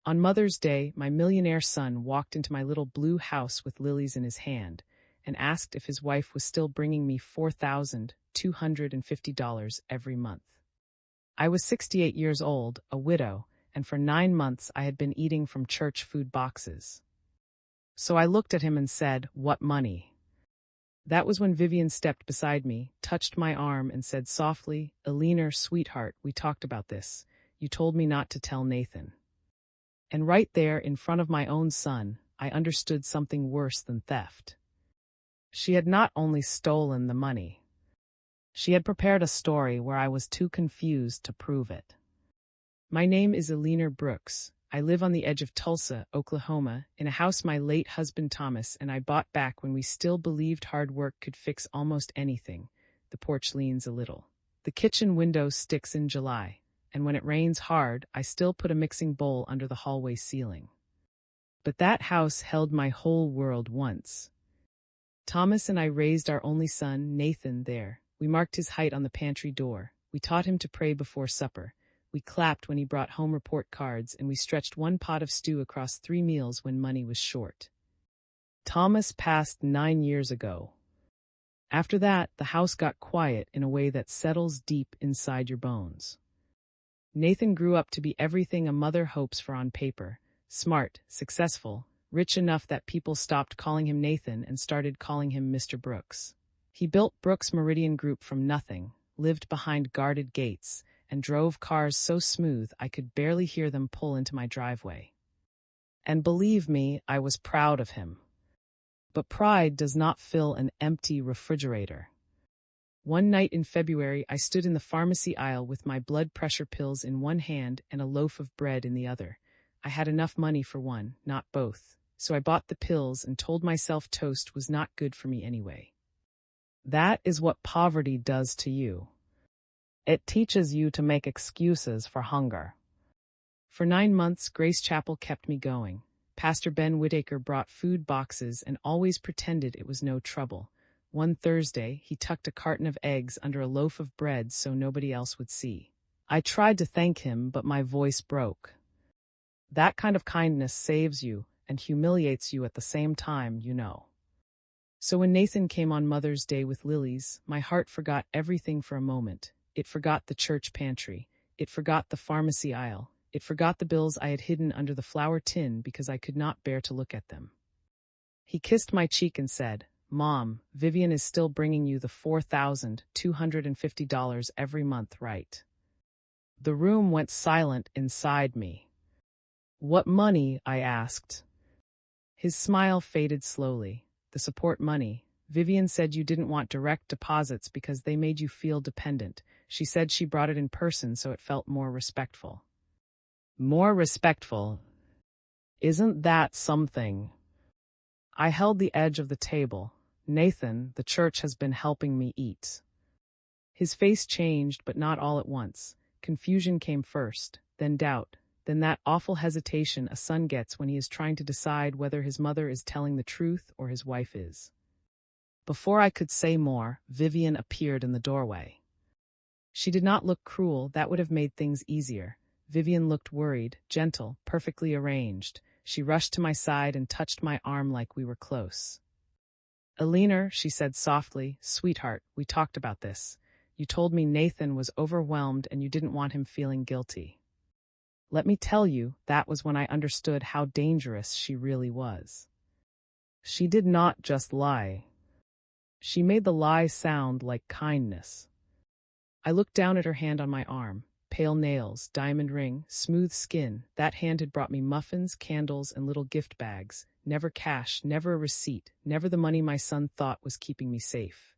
On Mother's Day, my millionaire son walked into my little blue house with lilies in his hand and asked if his wife was still bringing me $4,250 every month. I was 68 years old, a widow, and for 9 months I had been eating from church food boxes. So I looked at him and said, "What money?" That was when Vivian stepped beside me, touched my arm, and said softly, "Eleanor, sweetheart, we talked about this. You told me not to tell Nathan." And right there, in front of my own son, I understood something worse than theft. She had not only stolen the money. She had prepared a story where I was too confused to prove it. My name is Eleanor Brooks. I live on the edge of Tulsa, Oklahoma, in a house my late husband Thomas and I bought back when we still believed hard work could fix almost anything. The porch leans a little. The kitchen window sticks in July, and when it rains hard, I still put a mixing bowl under the hallway ceiling. But that house held my whole world once. Thomas and I raised our only son, Nathan, there. We marked his height on the pantry door. We taught him to pray before supper. We clapped when he brought home report cards, and we stretched one pot of stew across 3 meals when money was short. Thomas passed 9 years ago. After that, the house got quiet in a way that settles deep inside your bones. Nathan grew up to be everything a mother hopes for on paper: smart, successful, rich enough that people stopped calling him Nathan and started calling him Mr. Brooks. He built Brooks Meridian Group from nothing, lived behind guarded gates, and drove cars so smooth I could barely hear them pull into my driveway. And believe me, I was proud of him. But pride does not fill an empty refrigerator. One night in February, I stood in the pharmacy aisle with my blood pressure pills in one hand and a loaf of bread in the other. I had enough money for one, not both, so I bought the pills and told myself toast was not good for me anyway. That is what poverty does to you. It teaches you to make excuses for hunger. For 9 months, Grace Chapel kept me going. Pastor Ben Whitaker brought food boxes and always pretended it was no trouble. One Thursday, he tucked a carton of eggs under a loaf of bread so nobody else would see. I tried to thank him, but my voice broke. That kind of kindness saves you and humiliates you at the same time, you know. So when Nathan came on Mother's Day with lilies, my heart forgot everything for a moment. It forgot the church pantry. It forgot the pharmacy aisle. It forgot the bills I had hidden under the flour tin because I could not bear to look at them. He kissed my cheek and said, "Mom, Vivian is still bringing you the $4,250 every month, right?" The room went silent inside me. "What money?" I asked. His smile faded slowly. "The support money. Vivian said you didn't want direct deposits because they made you feel dependent. She said she brought it in person so it felt more respectful." More respectful? Isn't that something? I held the edge of the table. "Nathan, the church has been helping me eat." His face changed, but not all at once. Confusion came first, then doubt, then that awful hesitation a son gets when he is trying to decide whether his mother is telling the truth or his wife is. Before I could say more, Vivian appeared in the doorway. She did not look cruel. That would have made things easier. Vivian looked worried, gentle, perfectly arranged. She rushed to my side and touched my arm like we were close. "Eleanor," she said softly, "sweetheart, we talked about this. You told me Nathan was overwhelmed and you didn't want him feeling guilty. Let me tell you, that was when I understood how dangerous she really was." She did not just lie. She made the lie sound like kindness. I looked down at her hand on my arm. Pale nails, diamond ring, smooth skin. That hand had brought me muffins, candles, and little gift bags. Never cash, never a receipt, never the money my son thought was keeping me safe.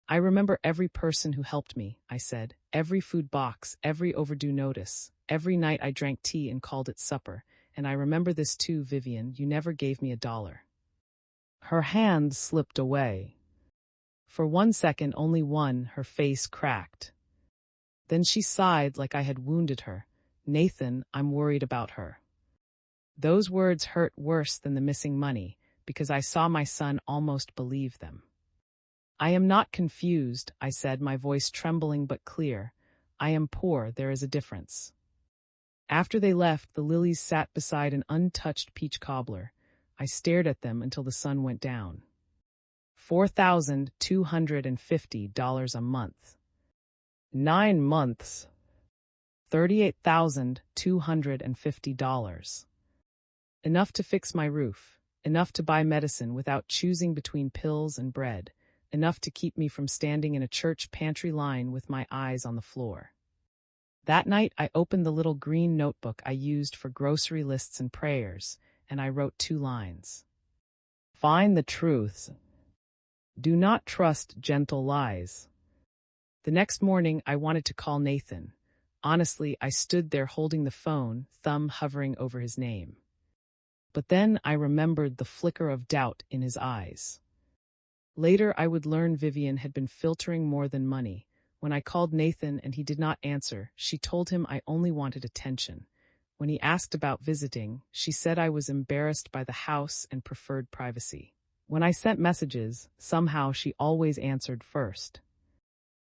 "I remember every person who helped me," I said. "Every food box, every overdue notice. Every night I drank tea and called it supper. And I remember this too, Vivian, you never gave me $1. Her hand slipped away. For 1 second, only one, her face cracked. Then she sighed like I had wounded her. "Nathan, I'm worried about her." Those words hurt worse than the missing money, because I saw my son almost believe them. "I am not confused," I said, my voice trembling but clear. "I am poor, there is a difference." After they left, the lilies sat beside an untouched peach cobbler. I stared at them until the sun went down. $4,250 a month. 9 months. $38,250. Enough to fix my roof, enough to buy medicine without choosing between pills and bread, enough to keep me from standing in a church pantry line with my eyes on the floor. That night, I opened the little green notebook I used for grocery lists and prayers, and I wrote 2 lines. Find the truths. Do not trust gentle lies. The next morning, I wanted to call Nathan. Honestly, I stood there holding the phone, thumb hovering over his name. But then I remembered the flicker of doubt in his eyes. Later, I would learn Vivian had been filtering more than money. When I called Nathan and he did not answer, she told him I only wanted attention. When he asked about visiting, she said I was embarrassed by the house and preferred privacy. When I sent messages, somehow she always answered first.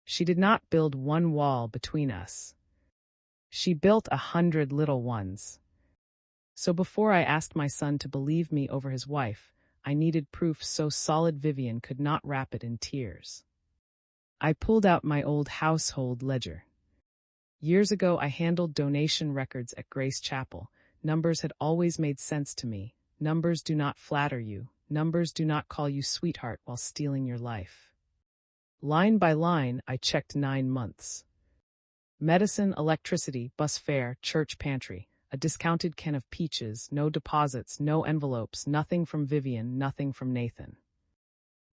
She did not build one wall between us. She built 100 little ones. So before I asked my son to believe me over his wife, I needed proof so solid Vivian could not wrap it in tears. I pulled out my old household ledger. Years ago, I handled donation records at Grace Chapel. Numbers had always made sense to me. Numbers do not flatter you. Numbers do not call you sweetheart while stealing your life. Line by line, I checked 9 months. Medicine, electricity, bus fare, church pantry, a discounted can of peaches, no deposits, no envelopes, nothing from Vivian, nothing from Nathan.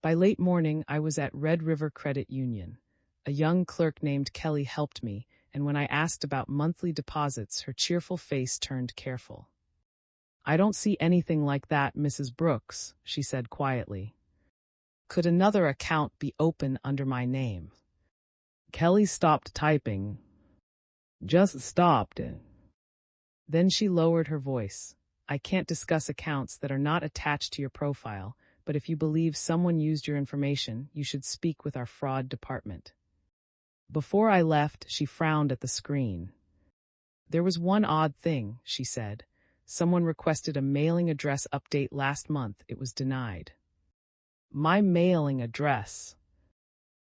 By late morning, I was at Red River Credit Union. A young clerk named Kelly helped me, and when I asked about monthly deposits, her cheerful face turned careful. I don't see anything like that, Mrs. Brooks, she said quietly. Could another account be open under my name? Kelly stopped typing. Just stopped. Then she lowered her voice. I can't discuss accounts that are not attached to your profile, but if you believe someone used your information, you should speak with our fraud department. Before I left, she frowned at the screen. There was one odd thing, she said. Someone requested a mailing address update last month. It was denied. My mailing address.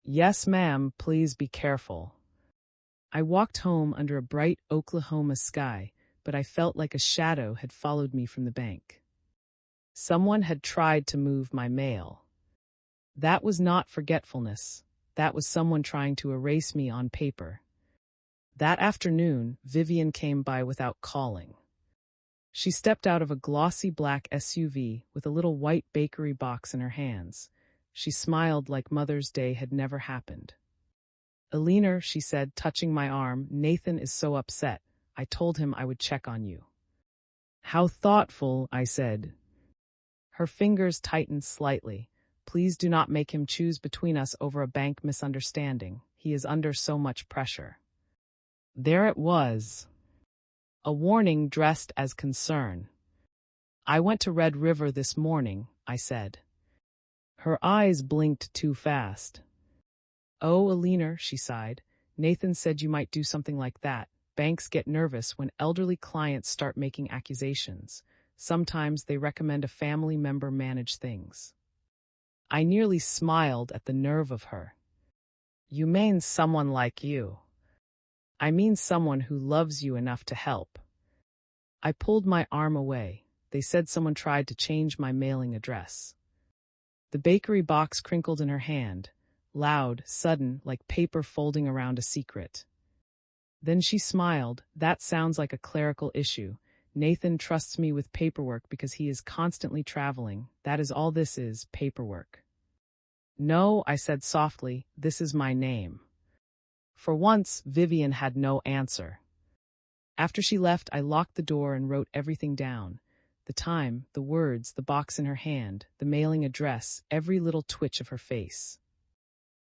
Yes, ma'am, please be careful. I walked home under a bright Oklahoma sky, but I felt like a shadow had followed me from the bank. Someone had tried to move my mail. That was not forgetfulness. That was someone trying to erase me on paper. That afternoon, Vivian came by without calling. She stepped out of a glossy black SUV with a little white bakery box in her hands. She smiled like Mother's Day had never happened. Eleanor, she said, touching my arm, Nathan is so upset. I told him I would check on you. How thoughtful, I said. Her fingers tightened slightly. Please do not make him choose between us over a bank misunderstanding. He is under so much pressure. There it was. A warning dressed as concern. I went to Red River this morning, I said. Her eyes blinked too fast. Oh, Eleanor, she sighed. Nathan said you might do something like that. Banks get nervous when elderly clients start making accusations. Sometimes they recommend a family member manage things. I nearly smiled at the nerve of her. You mean someone like you? I mean someone who loves you enough to help. I pulled my arm away. They said someone tried to change my mailing address. The bakery box crinkled in her hand, loud, sudden, like paper folding around a secret. Then she smiled. That sounds like a clerical issue. Nathan trusts me with paperwork because he is constantly traveling. That is all this is, paperwork. No, I said softly, this is my name. For once, Vivian had no answer. After she left, I locked the door and wrote everything down. The time, the words, the box in her hand, the mailing address, every little twitch of her face.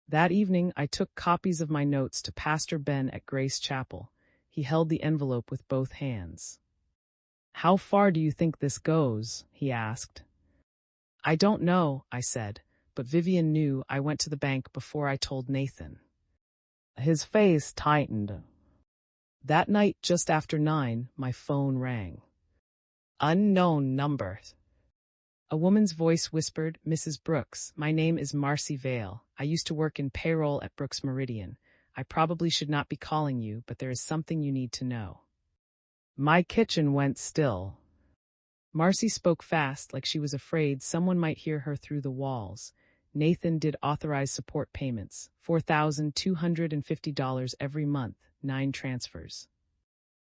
That evening, I took copies of my notes to Pastor Ben at Grace Chapel. He held the envelope with both hands. How far do you think this goes? He asked. I don't know, I said, but Vivian knew I went to the bank before I told Nathan. His face tightened. That night, just after 9, my phone rang. Unknown number. A woman's voice whispered, "Mrs. Brooks, my name is Marcy Vale. I used to work in payroll at Brooks Meridian. I probably should not be calling you, but there is something you need to know." My kitchen went still. Marcy spoke fast, like she was afraid someone might hear her through the walls. "Nathan did authorize support payments, $4,250 every month, 9 transfers."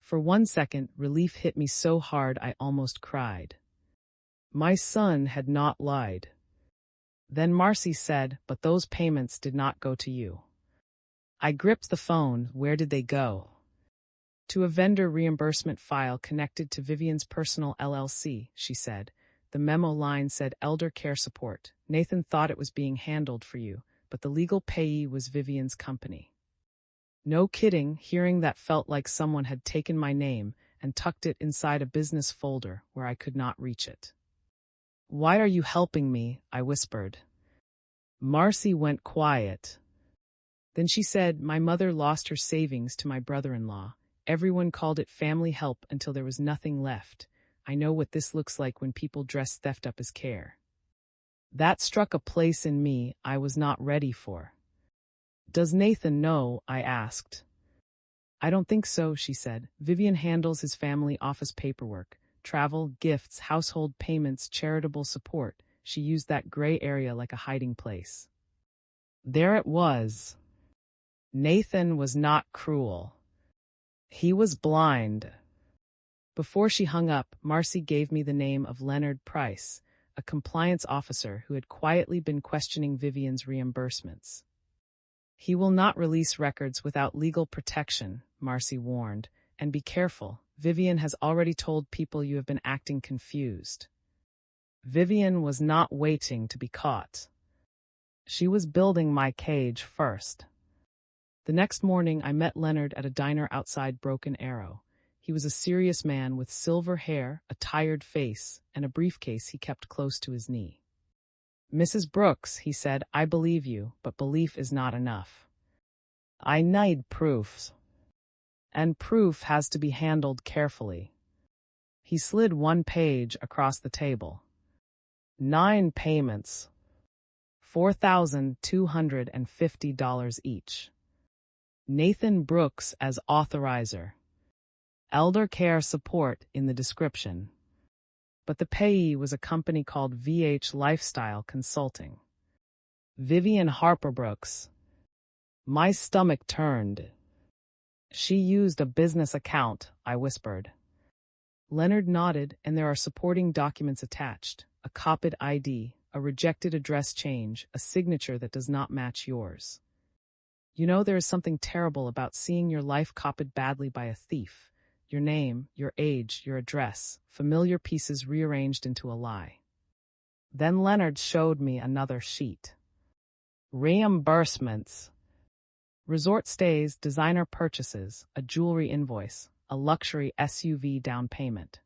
For 1 second, relief hit me so hard I almost cried. My son had not lied. Then Marcy said, "But those payments did not go to you." I gripped the phone. Where did they go? "To a vendor reimbursement file connected to Vivian's personal LLC," she said. The memo line said elder care support. "Nathan thought it was being handled for you, but the legal payee was Vivian's company." No kidding, hearing that felt like someone had taken my name and tucked it inside a business folder where I could not reach it. "Why are you helping me?" I whispered. Marcy went quiet. Then she said, "My mother lost her savings to my brother-in-law. Everyone called it family help until there was nothing left. I know what this looks like when people dress theft up as care." That struck a place in me I was not ready for. "Does Nathan know?" I asked. "I don't think so," she said. "Vivian handles his family office paperwork, travel, gifts, household payments, charitable support. She used that gray area like a hiding place." There it was. Nathan was not cruel. He was blind. Before she hung up, Marcy gave me the name of Leonard Price, a compliance officer who had quietly been questioning Vivian's reimbursements. "He will not release records without legal protection," Marcy warned, "and be careful. Vivian has already told people you have been acting confused." Vivian was not waiting to be caught. She was building my cage first. The next morning, I met Leonard at a diner outside Broken Arrow. He was a serious man with silver hair, a tired face, and a briefcase he kept close to his knee. "Mrs. Brooks," he said, "I believe you, but belief is not enough. I need proofs. And proof has to be handled carefully." He slid one page across the table. 9 payments. $4,250 each. Nathan Brooks as authorizer. Elder care support in the description. But the payee was a company called VH Lifestyle Consulting. Vivian Harper Brooks. My stomach turned. "She used a business account," I whispered. Leonard nodded, and there are supporting documents attached: a copied ID, a rejected address change, a signature that does not match yours. You know, there is something terrible about seeing your life copied badly by a thief. Your name, your age, your address, familiar pieces rearranged into a lie. Then Leonard showed me another sheet. Reimbursements. Resort stays, designer purchases, a jewelry invoice, a luxury SUV down payment.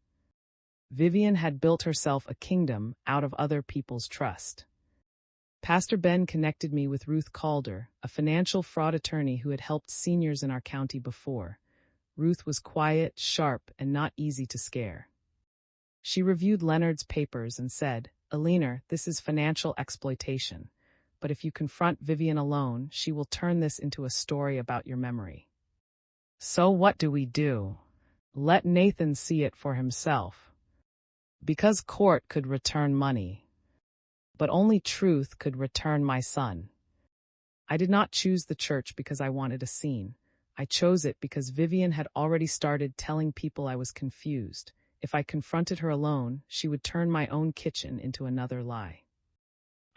Vivian had built herself a kingdom out of other people's trust. Pastor Ben connected me with Ruth Calder, a financial fraud attorney who had helped seniors in our county before. Ruth was quiet, sharp, and not easy to scare. She reviewed Leonard's papers and said, "Eleanor, this is financial exploitation. But if you confront Vivian alone, she will turn this into a story about your memory." So what do we do? Let Nathan see it for himself. Because court could return money. But only truth could return my son. I did not choose the church because I wanted a scene. I chose it because Vivian had already started telling people I was confused. If I confronted her alone, she would turn my own kitchen into another lie.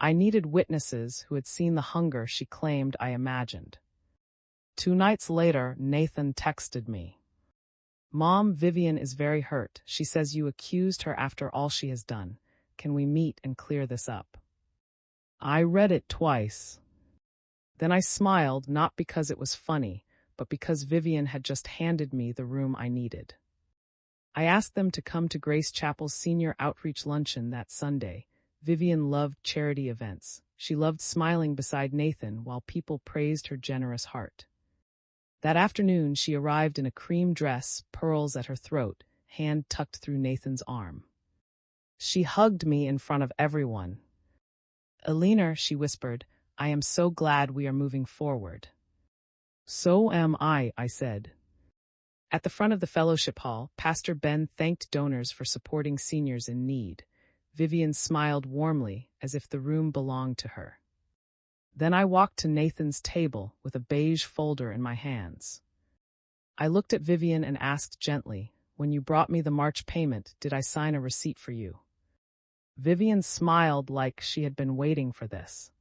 I needed witnesses who had seen the hunger she claimed I imagined. 2 nights later, Nathan texted me. "Mom, Vivian is very hurt. She says you accused her after all she has done. Can we meet and clear this up?" I read it twice. Then I smiled, not because it was funny, but because Vivian had just handed me the room I needed. I asked them to come to Grace Chapel's senior outreach luncheon that Sunday. Vivian loved charity events. She loved smiling beside Nathan while people praised her generous heart. That afternoon, she arrived in a cream dress, pearls at her throat, hand tucked through Nathan's arm. She hugged me in front of everyone. "Eleanor," she whispered, "I am so glad we are moving forward." "So am I said. At the front of the fellowship hall, Pastor Ben thanked donors for supporting seniors in need. Vivian smiled warmly, as if the room belonged to her. Then I walked to Nathan's table with a beige folder in my hands. I looked at Vivian and asked gently, "When you brought me the March payment, did I sign a receipt for you?" Vivian smiled like she had been waiting for this.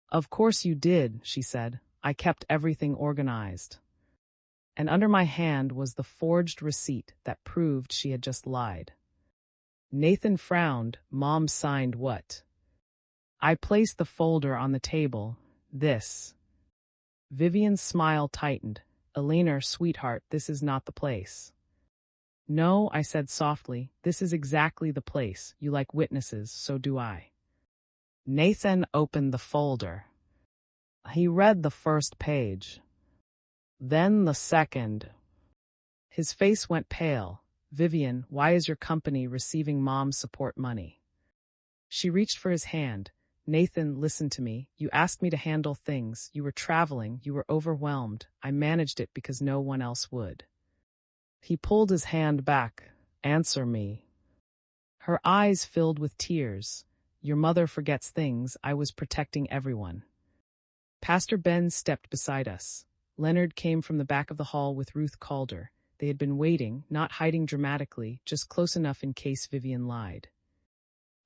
"Of course you did," she said. "I kept everything organized." And under my hand was the forged receipt that proved she had just lied. Nathan frowned. "Mom signed what?" I placed the folder on the table. "This." Vivian's smile tightened. "Eleanor, sweetheart, this is not the place." "No," I said softly, "this is exactly the place. You like witnesses, so do I." Nathan opened the folder. He read the first page. Then the second. His face went pale. "Vivian, why is your company receiving Mom's support money?" She reached for his hand. "Nathan, listen to me. You asked me to handle things. You were traveling. You were overwhelmed. I managed it because no one else would." He pulled his hand back. "Answer me." Her eyes filled with tears. "Your mother forgets things. I was protecting everyone." Pastor Ben stepped beside us. Leonard came from the back of the hall with Ruth Calder. They had been waiting, not hiding dramatically, just close enough in case Vivian lied.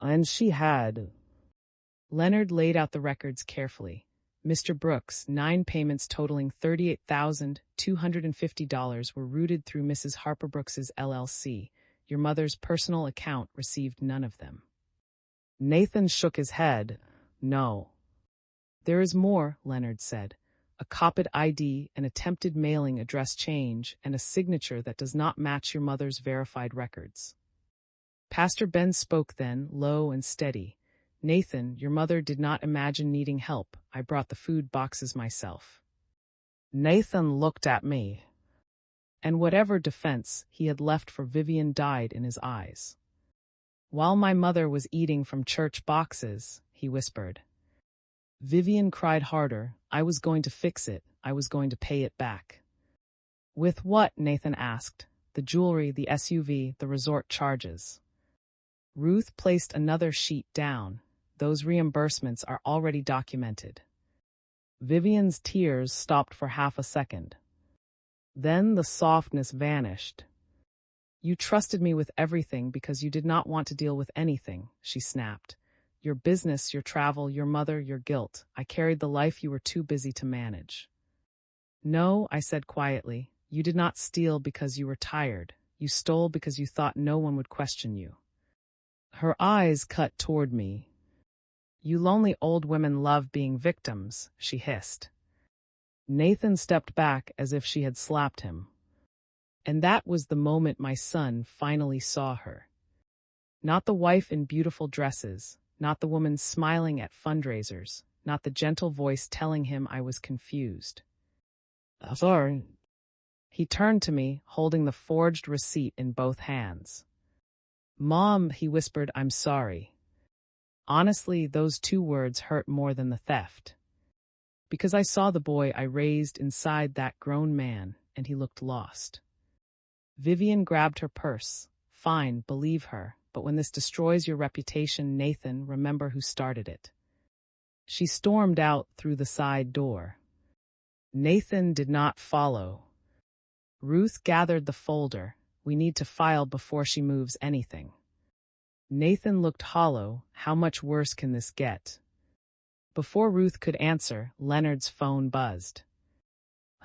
And she had. Leonard laid out the records carefully. "Mr. Brooks, 9 payments totaling $38,250 were routed through Mrs. Harper Brooks's LLC. Your mother's personal account received none of them." Nathan shook his head. "No." "There is more," Leonard said. "A copied ID, an attempted mailing address change, and a signature that does not match your mother's verified records." Pastor Ben spoke then, low and steady. "Nathan, your mother did not imagine needing help. I brought the food boxes myself." Nathan looked at me. And whatever defense he had left for Vivian died in his eyes. "While my mother was eating from church boxes," he whispered. Vivian cried harder. "I was going to fix it. I was going to pay it back." "With what?" Nathan asked. "The jewelry, the SUV, the resort charges." Ruth placed another sheet down. "Those reimbursements are already documented." Vivian's tears stopped for half a second. Then the softness vanished. "You trusted me with everything because you did not want to deal with anything," she snapped. "Your business, your travel, your mother, your guilt. I carried the life you were too busy to manage." "No," I said quietly. "You did not steal because you were tired. You stole because you thought no one would question you." Her eyes cut toward me. "You lonely old women love being victims," she hissed. Nathan stepped back as if she had slapped him. And that was the moment my son finally saw her. Not the wife in beautiful dresses, not the woman smiling at fundraisers, not the gentle voice telling him I was confused. "Sorry." He turned to me, holding the forged receipt in both hands. "Mom," he whispered, "I'm sorry." Honestly, those 2 words hurt more than the theft. Because I saw the boy I raised inside that grown man, and he looked lost. Vivian grabbed her purse. "Fine, believe her, but when this destroys your reputation, Nathan, remember who started it." She stormed out through the side door. Nathan did not follow. Ruth gathered the folder. "We need to file before she moves anything." Nathan looked hollow. How much worse can this get? Before Ruth could answer, Leonard's phone buzzed.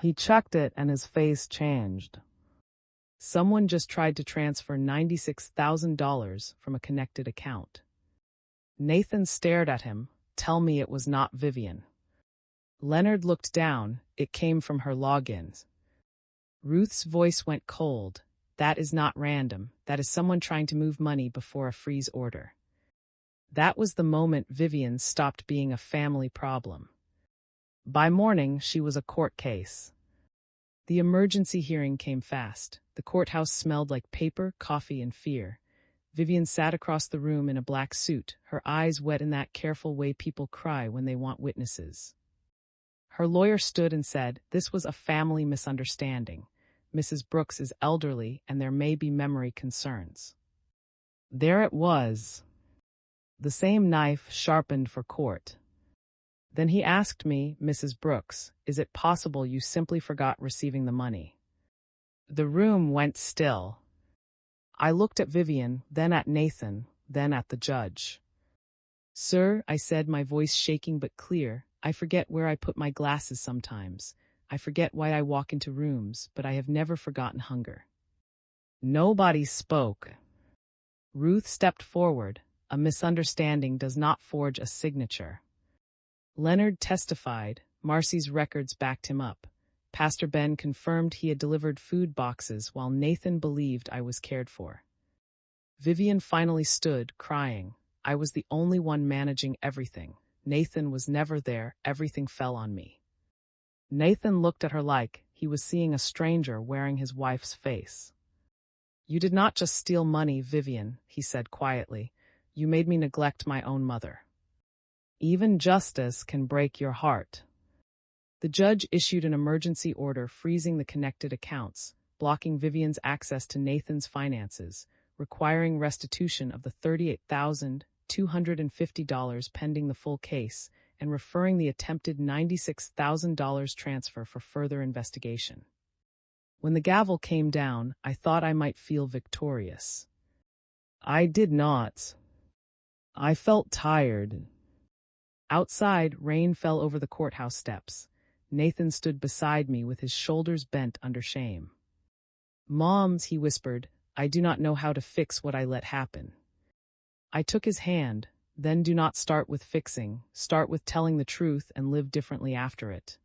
He checked it and his face changed. Someone just tried to transfer $96,000 from a connected account. Nathan stared at him. "Tell me it was not Vivian." Leonard looked down. It came from her logins. Ruth's voice went cold. "That is not random. That is someone trying to move money before a freeze order." That was the moment Vivian stopped being a family problem. By morning, she was a court case. The emergency hearing came fast. The courthouse smelled like paper, coffee, and fear. Vivian sat across the room in a black suit, her eyes wet in that careful way people cry when they want witnesses. Her lawyer stood and said, "This was a family misunderstanding. Mrs. Brooks is elderly and there may be memory concerns." There it was. The same knife sharpened for court. Then he asked me, "Mrs. Brooks, is it possible you simply forgot receiving the money?" The room went still. I looked at Vivian, then at Nathan, then at the judge. "Sir," I said, my voice shaking but clear, "I forget where I put my glasses sometimes. I forget why I walk into rooms, but I have never forgotten hunger." Nobody spoke. Ruth stepped forward. A misunderstanding does not forge a signature. Leonard testified. Marcy's records backed him up. Pastor Ben confirmed he had delivered food boxes while Nathan believed I was cared for. Vivian finally stood, crying. I was the only one managing everything. Nathan was never there. Everything fell on me. Nathan looked at her like he was seeing a stranger wearing his wife's face. "You did not just steal money, Vivian," he said quietly. "You made me neglect my own mother. Even justice can break your heart." The judge issued an emergency order freezing the connected accounts, blocking Vivian's access to Nathan's finances, requiring restitution of the $38,250 pending the full case, and referring the attempted $96,000 transfer for further investigation. When the gavel came down, I thought I might feel victorious. I did not. I felt tired. Outside, rain fell over the courthouse steps. Nathan stood beside me with his shoulders bent under shame. "Moms," he whispered, "I do not know how to fix what I let happen." I took his hand. "Then do not start with fixing. Start with telling the truth and live differently after it."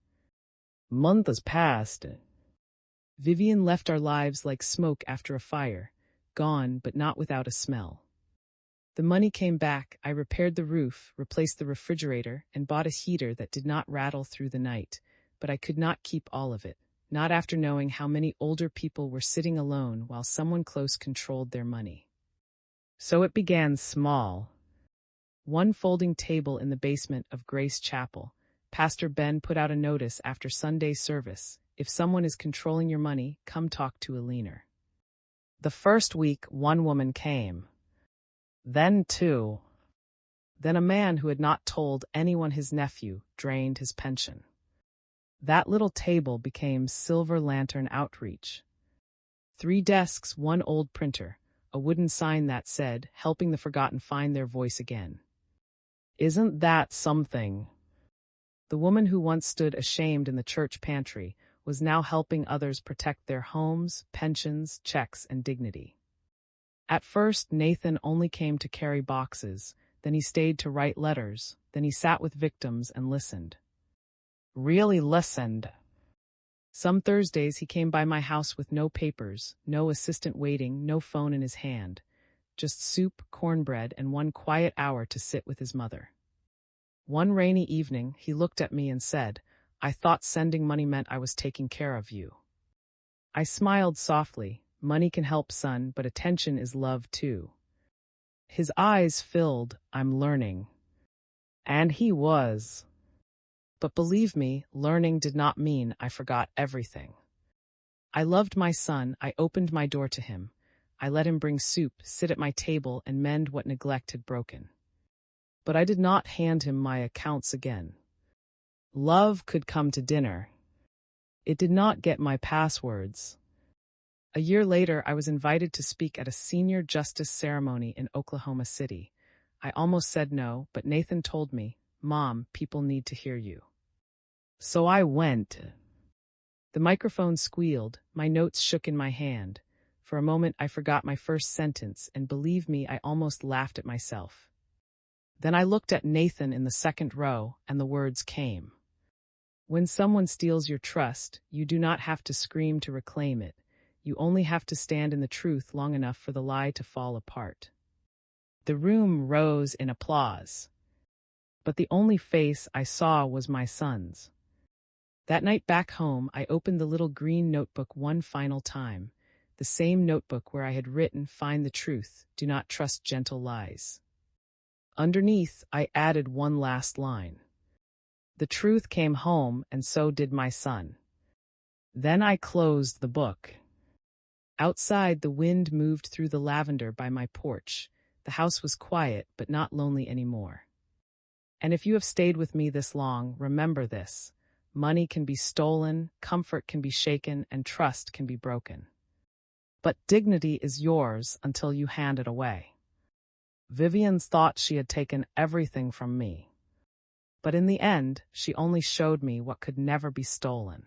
Months passed. Vivian left our lives like smoke after a fire, gone but not without a smell. The money came back. I repaired the roof, replaced the refrigerator, and bought a heater that did not rattle through the night. But I could not keep all of it, not after knowing how many older people were sitting alone while someone close controlled their money. So it began small. One folding table in the basement of Grace Chapel. Pastor Ben put out a notice after Sunday service: "If someone is controlling your money, come talk to Eleanor." The first week, one woman came. Then two. Then a man who had not told anyone his nephew drained his pension. That little table became Silver Lantern Outreach. 3 desks, one old printer, a wooden sign that said, "Helping the forgotten find their voice again." Isn't that something? The woman who once stood ashamed in the church pantry was now helping others protect their homes, pensions, checks, and dignity. At first, Nathan only came to carry boxes, then he stayed to write letters, then he sat with victims and listened. Really listened. Some Thursdays he came by my house with no papers, no assistant waiting, no phone in his hand, just soup, cornbread, and 1 quiet hour to sit with his mother. One rainy evening, he looked at me and said, "I thought sending money meant I was taking care of you." I smiled softly. "Money can help, son, but attention is love too." His eyes filled. "I'm learning." And he was. But believe me, learning did not mean I forgot everything. I loved my son. I opened my door to him. I let him bring soup, sit at my table, and mend what neglect had broken. But I did not hand him my accounts again. Love could come to dinner. It did not get my passwords. A year later, I was invited to speak at a senior justice ceremony in Oklahoma City. I almost said no, but Nathan told me, "Mom, people need to hear you." So I went. The microphone squealed, my notes shook in my hand. For a moment, I forgot my first sentence, and believe me, I almost laughed at myself. Then I looked at Nathan in the second row, and the words came. When someone steals your trust, you do not have to scream to reclaim it. You only have to stand in the truth long enough for the lie to fall apart. The room rose in applause. But the only face I saw was my son's. That night back home, I opened the little green notebook one final time, the same notebook where I had written, "Find the truth, do not trust gentle lies." Underneath, I added one last line. "The truth came home, and so did my son." Then I closed the book. Outside, the wind moved through the lavender by my porch. The house was quiet, but not lonely anymore. And if you have stayed with me this long, remember this: money can be stolen, comfort can be shaken, and trust can be broken. But dignity is yours until you hand it away. Vivian thought she had taken everything from me. But in the end, she only showed me what could never be stolen.